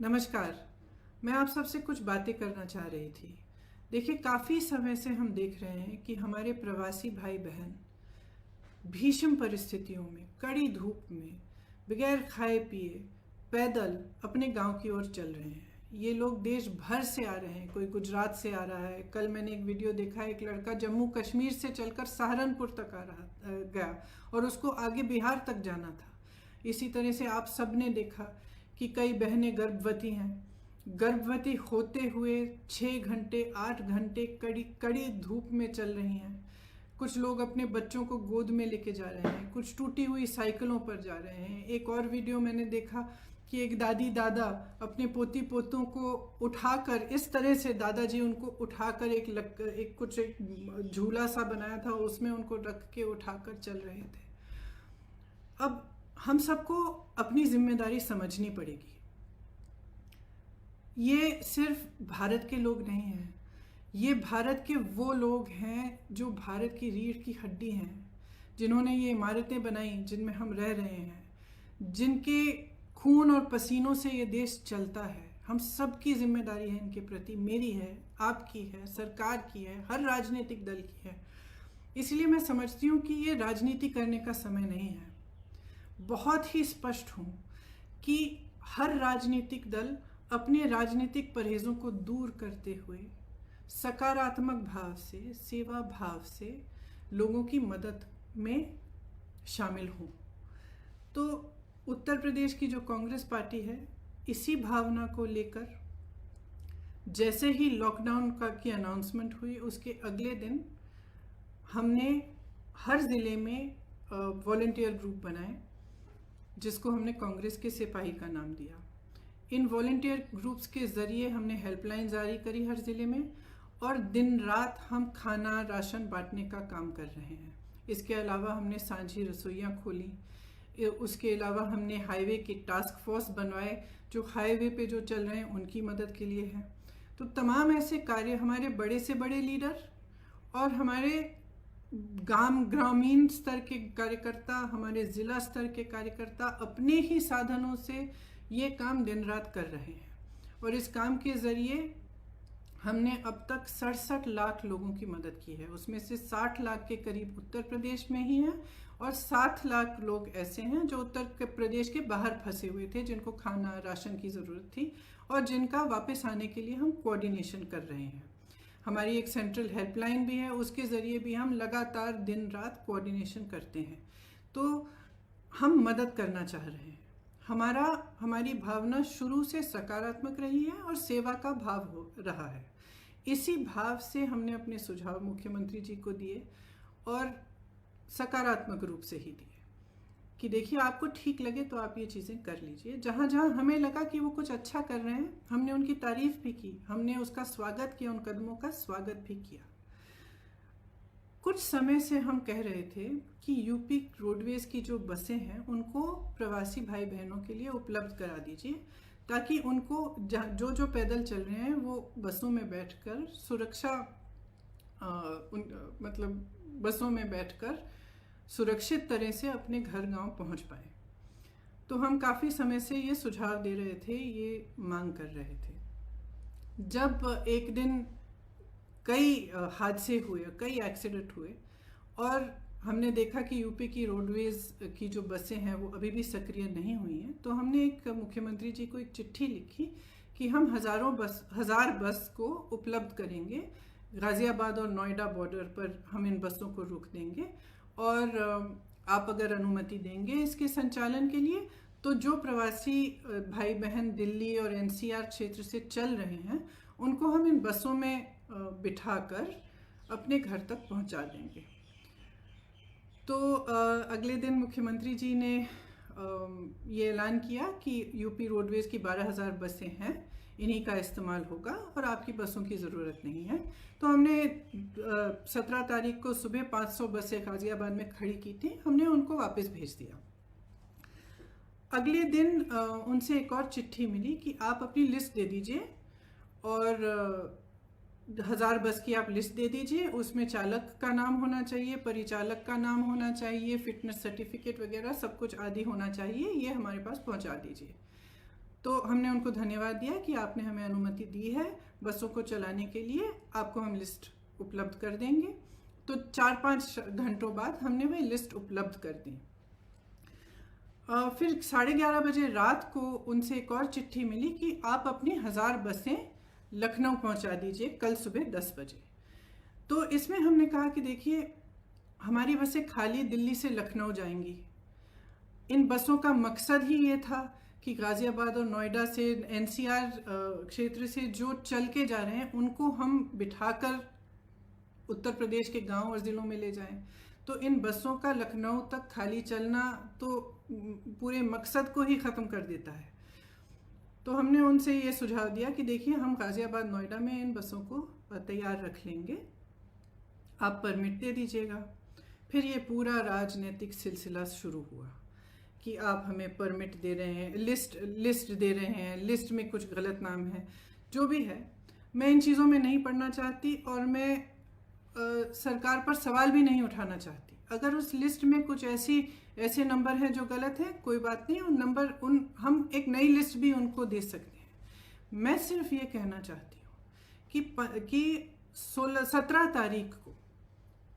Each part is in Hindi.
नमस्कार। मैं आप सबसे कुछ बातें करना चाह रही थी। देखिए, काफ़ी समय से हम देख रहे हैं कि हमारे प्रवासी भाई बहन भीषण परिस्थितियों में, कड़ी धूप में, बगैर खाए पिए पैदल अपने गांव की ओर चल रहे हैं। ये लोग देश भर से आ रहे हैं, कोई गुजरात से आ रहा है। कल मैंने एक वीडियो देखा, एक लड़का जम्मू कश्मीर से चलकर सहारनपुर तक गया और उसको आगे बिहार तक जाना था। इसी तरह से आप सब ने देखा कि कई बहनें गर्भवती हैं। गर्भवती होते हुए 6 घंटे 8 घंटे कड़ी कड़ी धूप में चल रही हैं। कुछ लोग अपने बच्चों को गोद में लेके जा रहे हैं, कुछ टूटी हुई साइकिलों पर जा रहे हैं। एक और वीडियो मैंने देखा कि एक दादी दादा अपने पोती पोतों को उठाकर, इस तरह से दादाजी उनको उठाकर एक झूला सा बनाया था, उसमें उनको रख के उठाकर चल रहे थे। अब हम सबको अपनी जिम्मेदारी समझनी पड़ेगी। ये सिर्फ भारत के लोग नहीं हैं, ये भारत के वो लोग हैं जो भारत की रीढ़ की हड्डी हैं, जिन्होंने ये इमारतें बनाई जिनमें हम रह रहे हैं, जिनके खून और पसीनों से ये देश चलता है। हम सब की जिम्मेदारी है इनके प्रति। मेरी है, आपकी है, सरकार की है, हर राजनीतिक दल की है। इसलिए मैं समझती हूँ कि ये राजनीति करने का समय नहीं है। बहुत ही स्पष्ट हूँ कि हर राजनीतिक दल अपने राजनीतिक परहेजों को दूर करते हुए सकारात्मक भाव से, सेवा भाव से लोगों की मदद में शामिल हों। तो उत्तर प्रदेश की जो कांग्रेस पार्टी है, इसी भावना को लेकर जैसे ही लॉकडाउन की अनाउंसमेंट हुई, उसके अगले दिन हमने हर ज़िले में वॉलंटियर ग्रुप बनाए, जिसको हमने कांग्रेस के सिपाही का नाम दिया। इन वॉलंटियर ग्रुप्स के ज़रिए हमने हेल्पलाइन जारी करी हर ज़िले में, और दिन रात हम खाना राशन बांटने का काम कर रहे हैं। इसके अलावा हमने सांझी रसोइयाँ खोली। उसके अलावा हमने हाईवे की टास्क फोर्स बनवाए, जो हाईवे पे जो चल रहे हैं उनकी मदद के लिए है। तो तमाम ऐसे कार्य हमारे बड़े से बड़े लीडर और हमारे ग्रामीण स्तर के कार्यकर्ता, हमारे ज़िला स्तर के कार्यकर्ता अपने ही साधनों से ये काम दिन रात कर रहे हैं। और इस काम के ज़रिए हमने अब तक 67 लाख लोगों की मदद की है। उसमें से 60 लाख के करीब उत्तर प्रदेश में ही हैं, और 7 लाख लोग ऐसे हैं जो उत्तर प्रदेश के बाहर फंसे हुए थे, जिनको खाना राशन की ज़रूरत थी और जिनका वापस आने के लिए हम कोऑर्डिनेशन कर रहे हैं। हमारी एक सेंट्रल हेल्पलाइन भी है, उसके ज़रिए भी हम लगातार दिन रात कोऑर्डिनेशन करते हैं। तो हम मदद करना चाह रहे हैं। हमारी भावना शुरू से सकारात्मक रही है और सेवा का भाव हो रहा है। इसी भाव से हमने अपने सुझाव मुख्यमंत्री जी को दिए, और सकारात्मक रूप से ही दिए कि देखिए, आपको ठीक लगे तो आप ये चीज़ें कर लीजिए। जहाँ जहाँ हमें लगा कि वो कुछ अच्छा कर रहे हैं, हमने उनकी तारीफ भी की, हमने उसका स्वागत किया, उन कदमों का स्वागत भी किया। कुछ समय से हम कह रहे थे कि यूपी रोडवेज की जो बसें हैं उनको प्रवासी भाई बहनों के लिए उपलब्ध करा दीजिए, ताकि उनको जो पैदल चल रहे हैं वो बसों में बैठकर बसों में बैठकर सुरक्षित तरह से अपने घर गांव पहुंच पाए। तो हम काफ़ी समय से ये सुझाव दे रहे थे, ये मांग कर रहे थे। जब एक दिन कई हादसे हुए, कई एक्सीडेंट हुए, और हमने देखा कि यूपी की रोडवेज की जो बसें हैं वो अभी भी सक्रिय नहीं हुई हैं, तो हमने एक मुख्यमंत्री जी को एक चिट्ठी लिखी कि हम 1000 बस को उपलब्ध करेंगे। गाज़ियाबाद और नोएडा बॉर्डर पर हम इन बसों को रोक देंगे, और आप अगर अनुमति देंगे इसके संचालन के लिए, तो जो प्रवासी भाई बहन दिल्ली और एनसीआर क्षेत्र से चल रहे हैं उनको हम इन बसों में बिठाकर अपने घर तक पहुंचा देंगे। तो अगले दिन मुख्यमंत्री जी ने ये ऐलान किया कि यूपी रोडवेज की 12,000 बसें हैं, इन्हीं का इस्तेमाल होगा और आपकी बसों की ज़रूरत नहीं है। तो हमने 17 तारीख को सुबह 500 बसें गाज़ियाबाद में खड़ी की थी, हमने उनको वापस भेज दिया। अगले दिन उनसे एक और चिट्ठी मिली कि आप अपनी लिस्ट दे दीजिए, और 1000 बस की आप लिस्ट दे दीजिए। उसमें चालक का नाम होना चाहिए, परिचालक का नाम होना चाहिए, फिटनेस सर्टिफिकेट वगैरह सब कुछ आदि होना चाहिए, ये हमारे पास पहुंचा दीजिए। तो हमने उनको धन्यवाद दिया कि आपने हमें अनुमति दी है बसों को चलाने के लिए, आपको हम लिस्ट उपलब्ध कर देंगे। तो 4-5 घंटों बाद हमने वह लिस्ट उपलब्ध कर दी। फिर 11:30 बजे रात को उनसे एक और चिट्ठी मिली कि आप अपनी 1000 बसें लखनऊ पहुंचा दीजिए कल सुबह 10 बजे। तो इसमें हमने कहा कि देखिए, हमारी बसें खाली दिल्ली से लखनऊ जाएंगी। इन बसों का मकसद ही ये था कि गाज़ियाबाद और नोएडा से, एनसीआर क्षेत्र से जो चल के जा रहे हैं उनको हम बिठाकर उत्तर प्रदेश के गांव और ज़िलों में ले जाएं। तो इन बसों का लखनऊ तक खाली चलना तो पूरे मकसद को ही ख़त्म कर देता है। तो हमने उनसे ये सुझाव दिया कि देखिए, हम गाज़ियाबाद नोएडा में इन बसों को तैयार रख लेंगे, आप परमिट दे दीजिएगा। फिर ये पूरा राजनीतिक सिलसिला शुरू हुआ कि आप हमें परमिट दे रहे हैं, लिस्ट दे रहे हैं, लिस्ट में कुछ गलत नाम है। जो भी है, मैं इन चीज़ों में नहीं पढ़ना चाहती और मैं सरकार पर सवाल भी नहीं उठाना चाहती। अगर उस लिस्ट में कुछ ऐसे नंबर हैं जो गलत हैं, कोई बात नहीं, हम एक नई लिस्ट भी उनको दे सकते हैं। मैं सिर्फ ये कहना चाहती हूँ कि 17 तारीख को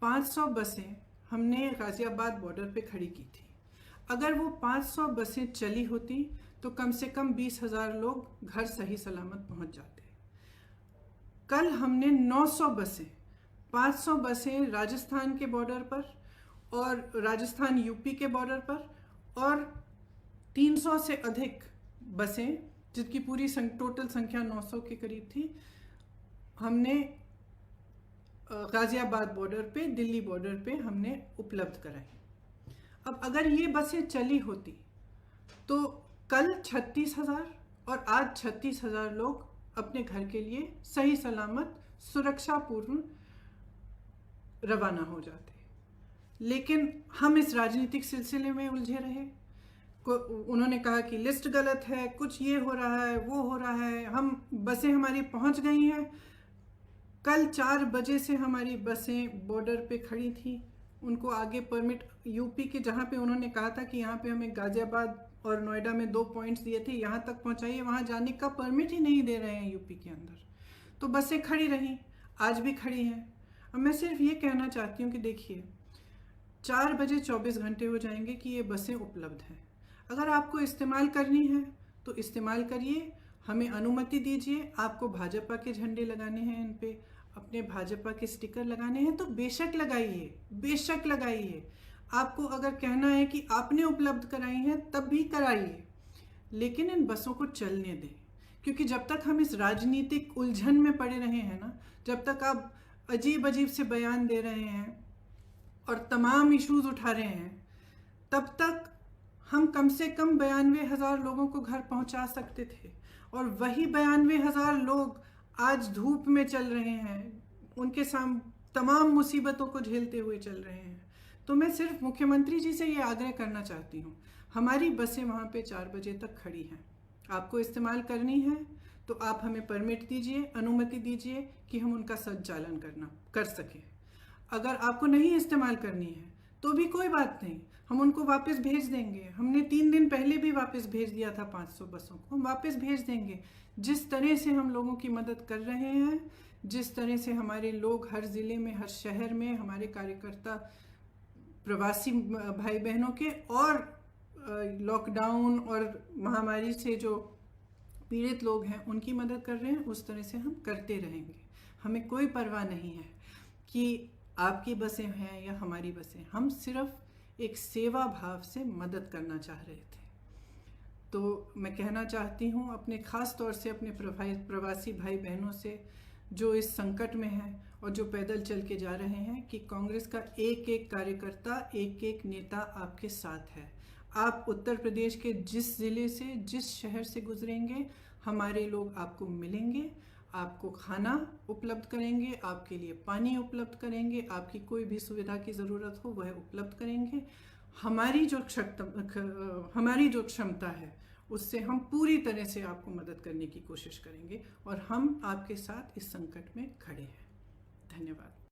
500 बसें हमने गाज़ियाबाद बॉर्डर पे खड़ी की थी। अगर वो 500 बसें चली होती तो कम से कम 20,000 लोग घर सही सलामत पहुंच जाते। कल हमने 900 बसें, 500 बसें राजस्थान के बॉर्डर पर और राजस्थान यूपी के बॉर्डर पर, और 300 से अधिक बसें, जिसकी पूरी टोटल संख्या 900 के करीब थी, हमने गाज़ियाबाद बॉर्डर पे, दिल्ली बॉर्डर पे हमने उपलब्ध कराई। अब अगर ये बसें चली होती तो कल 36,000 और आज 36,000 लोग अपने घर के लिए सही सलामत सुरक्षापूर्ण रवाना हो जाते। लेकिन हम इस राजनीतिक सिलसिले में उलझे रहे। उन्होंने कहा कि लिस्ट गलत है, कुछ ये हो रहा है, वो हो रहा है, बसें हमारी पहुंच गई हैं। कल 4 बजे से हमारी बसें बॉर्डर पे खड़ी थी, उनको आगे परमिट, यूपी के जहाँ पे उन्होंने कहा था कि यहाँ पे हमें गाज़ियाबाद और नोएडा में 2 पॉइंट्स दिए थे, यहाँ तक पहुँचाइए, वहाँ जाने का परमिट ही नहीं दे रहे हैं यूपी के अंदर। तो बसें खड़ी रहीं, आज भी खड़ी हैं। अब मैं सिर्फ ये कहना चाहती हूँ कि देखिए, 4 बजे 24 घंटे हो जाएंगे कि ये बसें उपलब्ध हैं। अगर आपको इस्तेमाल करनी है तो इस्तेमाल करिए, हमें अनुमति दीजिए। आपको भाजपा के झंडे लगाने हैं, इन पे अपने भाजपा के स्टिकर लगाने हैं तो बेशक लगाइए, बेशक लगाइए। आपको अगर कहना है कि आपने उपलब्ध कराई हैं तब भी कराइए, लेकिन इन बसों को चलने दें। क्योंकि जब तक हम इस राजनीतिक उलझन में पड़े रहे हैं ना, जब तक आप अजीब अजीब से बयान दे रहे हैं और तमाम इश्यूज उठा रहे हैं, तब तक हम कम से कम 92,000 लोगों को घर पहुंचा सकते थे। और वही 92,000 लोग आज धूप में चल रहे हैं, उनके सामने तमाम मुसीबतों को झेलते हुए चल रहे हैं। तो मैं सिर्फ मुख्यमंत्री जी से ये आग्रह करना चाहती हूँ, हमारी बसें वहाँ पे 4 बजे तक खड़ी हैं, आपको इस्तेमाल करनी है तो आप हमें परमिट दीजिए, अनुमति दीजिए कि हम उनका संचालन कर सकें। अगर आपको नहीं इस्तेमाल करनी है तो भी कोई बात नहीं, हम उनको वापस भेज देंगे। हमने 3 दिन पहले भी वापस भेज दिया था 500 बसों को, हम वापस भेज देंगे। जिस तरह से हम लोगों की मदद कर रहे हैं, जिस तरह से हमारे लोग हर ज़िले में, हर शहर में, हमारे कार्यकर्ता प्रवासी भाई बहनों के और लॉकडाउन और महामारी से जो पीड़ित लोग हैं उनकी मदद कर रहे हैं, उस तरह से हम करते रहेंगे। हमें कोई परवाह नहीं है कि आपकी बसें हैं या हमारी बसें, हम सिर्फ एक सेवा भाव से मदद करना चाह रहे थे। तो मैं कहना चाहती हूँ अपने ख़ास तौर से अपने प्रवासी भाई बहनों से जो इस संकट में हैं और जो पैदल चल के जा रहे हैं, कि कांग्रेस का एक एक कार्यकर्ता, एक एक नेता आपके साथ है। आप उत्तर प्रदेश के जिस ज़िले से, जिस शहर से गुजरेंगे, हमारे लोग आपको मिलेंगे, आपको खाना उपलब्ध करेंगे, आपके लिए पानी उपलब्ध करेंगे, आपकी कोई भी सुविधा की ज़रूरत हो वह उपलब्ध करेंगे। हमारी जो क्षमता है उससे हम पूरी तरह से आपको मदद करने की कोशिश करेंगे और हम आपके साथ इस संकट में खड़े हैं। धन्यवाद।